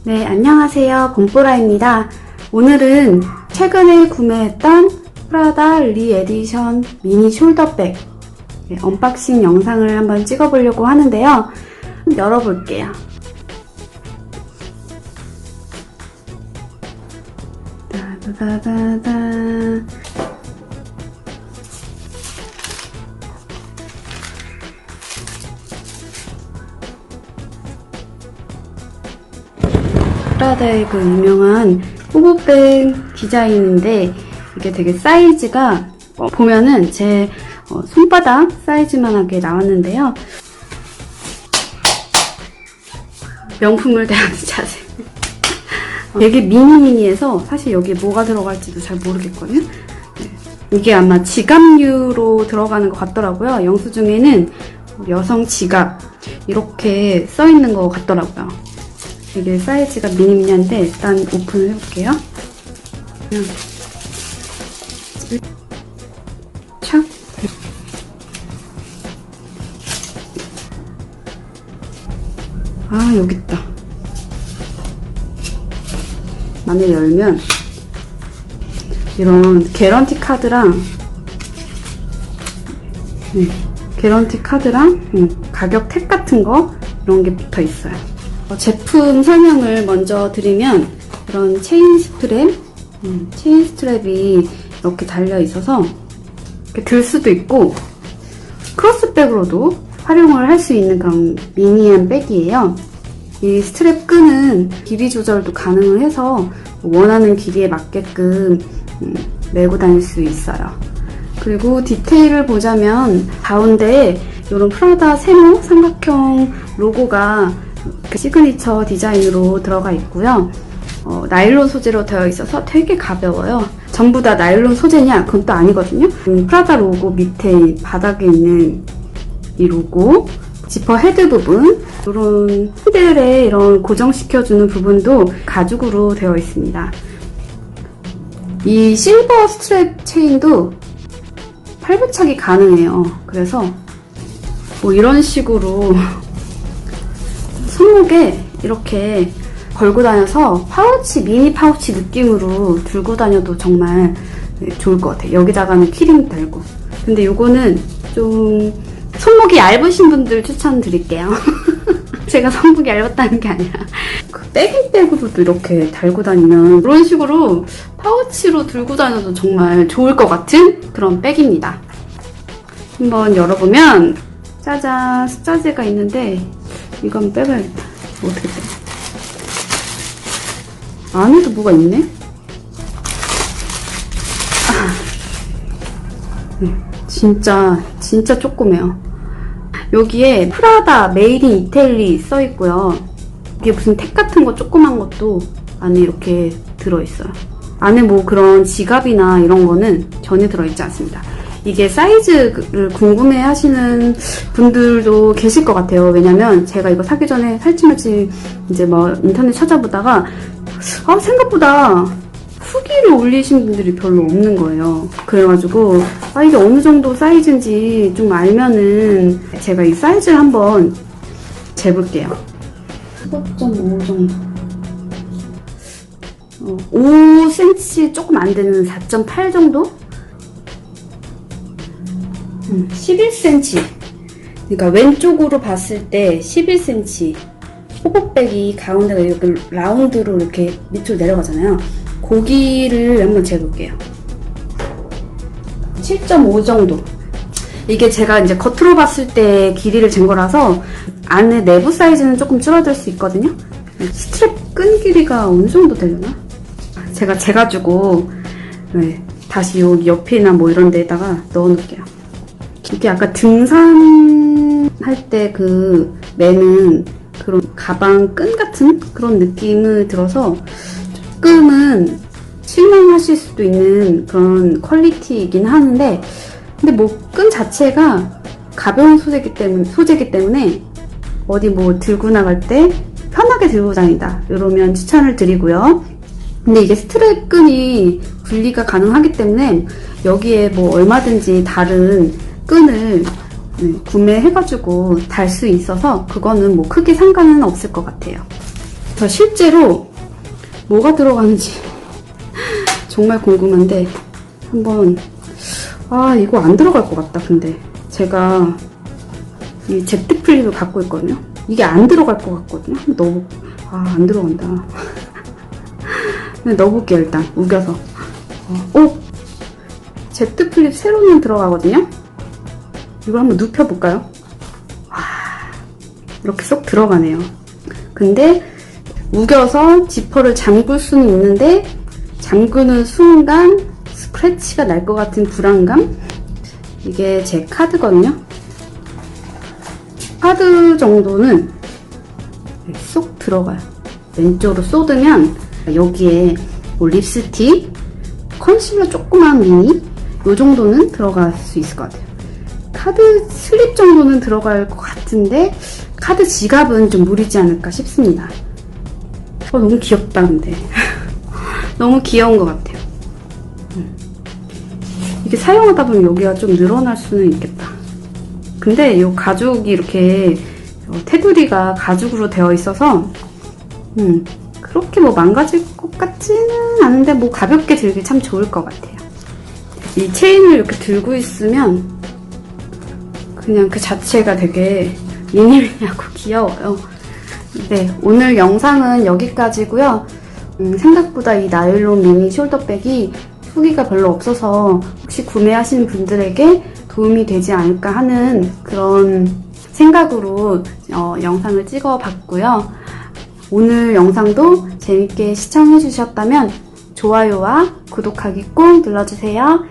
네, 안녕하세요. 봄보라입니다. 오늘은 최근에 구매했던 프라다 리에디션 미니 숄더백 언박싱 영상을 한번 찍어보려고 하는데요. 열어볼게요. 따다다다다. 프라다의 그 유명한 호보백 디자인인데 이게 되게 사이즈가 보면은 제 손바닥 사이즈만하게 나왔는데요. 명품을 대하는 자세. 되게 미니미니해서 사실 여기에 뭐가 들어갈지도 잘 모르겠거든요. 이게 아마 지갑류로 들어가는 것 같더라고요. 영수증에는 여성 지갑 이렇게 써있는 것 같더라고요. 이게 사이즈가 미니미니한데 일단 오픈을 해볼게요. 착. 아, 여기 있다. 안에 열면 이런 개런티 카드랑 가격 택 같은 거 이런 게 붙어 있어요. 제품 설명을 먼저 드리면 이런 체인 스트랩이 이렇게 달려 있어서 이렇게 들 수도 있고 크로스백으로도 활용을 할 수 있는 그런 미니한 백이에요. 이 스트랩 끈은 길이 조절도 가능을 해서 원하는 길이에 맞게끔 메고 다닐 수 있어요. 그리고 디테일을 보자면 가운데에 이런 프라다 세모 삼각형 로고가 시그니처 디자인으로 들어가 있고요. 나일론 소재로 되어 있어서 되게 가벼워요. 전부 다 나일론 소재냐? 그건 또 아니거든요. 프라다 로고 밑에 바닥에 있는 이 로고, 지퍼 헤드 부분, 이런 핸들에 이런 고정시켜주는 부분도 가죽으로 되어 있습니다. 이 실버 스트랩 체인도 팔부착이 가능해요. 그래서 뭐 이런 식으로 손목에 이렇게 걸고 다녀서 파우치, 미니 파우치 느낌으로 들고 다녀도 정말 좋을 것 같아요. 여기다가는 키링 달고. 근데 이거는 좀 손목이 얇으신 분들 추천드릴게요. 제가 손목이 얇았다는 게 아니라 그 백인백으로도 이렇게 달고 다니면 이런 식으로 파우치로 들고 다녀도 정말 좋을 것 같은 그런 백입니다. 한번 열어보면 짜잔, 숫자재가 있는데 이건 빼봐야겠다. 어떻게 빼? 안에도 뭐가 있네? 진짜 조그매요. 여기에 프라다 메이드 인 이태리 써있고요. 이게 무슨 택 같은 거 조그만 것도 안에 이렇게 들어있어요. 안에 뭐 그런 지갑이나 이런 거는 전혀 들어있지 않습니다. 이게 사이즈를 궁금해 하시는 분들도 계실 것 같아요. 왜냐면 제가 이거 사기 전에 살지 말지 이제 뭐 인터넷 찾아보다가 생각보다 후기를 올리신 분들이 별로 없는 거예요. 그래가지고 이게 어느 정도 사이즈인지 좀 알면은 제가 이 사이즈를 한번 재볼게요. 4.5 정도. 5cm 조금 안 되는 4.8 정도? 11cm. 그러니까 왼쪽으로 봤을 때 11cm. 호보백이 가운데가 이렇게 라운드로 이렇게 밑으로 내려가잖아요. 고기를 한번 재볼게요. 7.5 정도. 이게 제가 이제 겉으로 봤을 때 길이를 잰 거라서 안에 내부 사이즈는 조금 줄어들 수 있거든요. 스트랩 끈 길이가 어느 정도 되려나? 제가 재가지고 다시 여기 옆이나 뭐 이런 데다가 넣어 놓을게요. 이게 아까 등산할 때 그 매는 그런 가방 끈 같은 그런 느낌을 들어서 조금은 실망하실 수도 있는 그런 퀄리티이긴 하는데, 근데 뭐 끈 자체가 가벼운 소재이기 때문에 어디 뭐 들고 나갈 때 편하게 들고 다닌다 이러면 추천을 드리고요. 근데 이게 스트랩 끈이 분리가 가능하기 때문에 여기에 뭐 얼마든지 다른 끈을 구매해가지고 달 수 있어서 그거는 뭐 크게 상관은 없을 것 같아요. 저 실제로 뭐가 들어가는지 정말 궁금한데 한번 이거 안 들어갈 것 같다. 근데 제가 이 Z 플립을 갖고 있거든요. 이게 안 들어갈 것 같거든요. 한번 안 들어간다. 근데 넣어볼게요. 일단 우겨서. Z 플립 세로는 들어가거든요. 이걸 한번 눕혀볼까요? 이렇게 쏙 들어가네요. 근데 우겨서 지퍼를 잠글 수는 있는데 잠그는 순간 스크래치가 날 것 같은 불안감? 이게 제 카드거든요. 카드 정도는 쏙 들어가요. 왼쪽으로 쏟으면 여기에 뭐 립스틱, 컨실러 조그만 미니 요 정도는 들어갈 수 있을 것 같아요. 카드 슬립 정도는 들어갈 것 같은데 카드 지갑은 좀 무리지 않을까 싶습니다. 너무 귀엽다 근데 너무 귀여운 것 같아요. 이게 사용하다 보면 여기가 좀 늘어날 수는 있겠다. 근데 이 가죽이 이렇게 테두리가 가죽으로 되어 있어서 그렇게 뭐 망가질 것 같지는 않은데 뭐 가볍게 들기 참 좋을 것 같아요. 이 체인을 이렇게 들고 있으면 그냥 그 자체가 되게 미니미니하고 귀여워요. 네, 오늘 영상은 여기까지고요. 생각보다 이 나일론 미니 숄더백이 후기가 별로 없어서 혹시 구매하시는 분들에게 도움이 되지 않을까 하는 그런 생각으로 영상을 찍어봤고요. 오늘 영상도 재밌게 시청해주셨다면 좋아요와 구독하기 꼭 눌러주세요.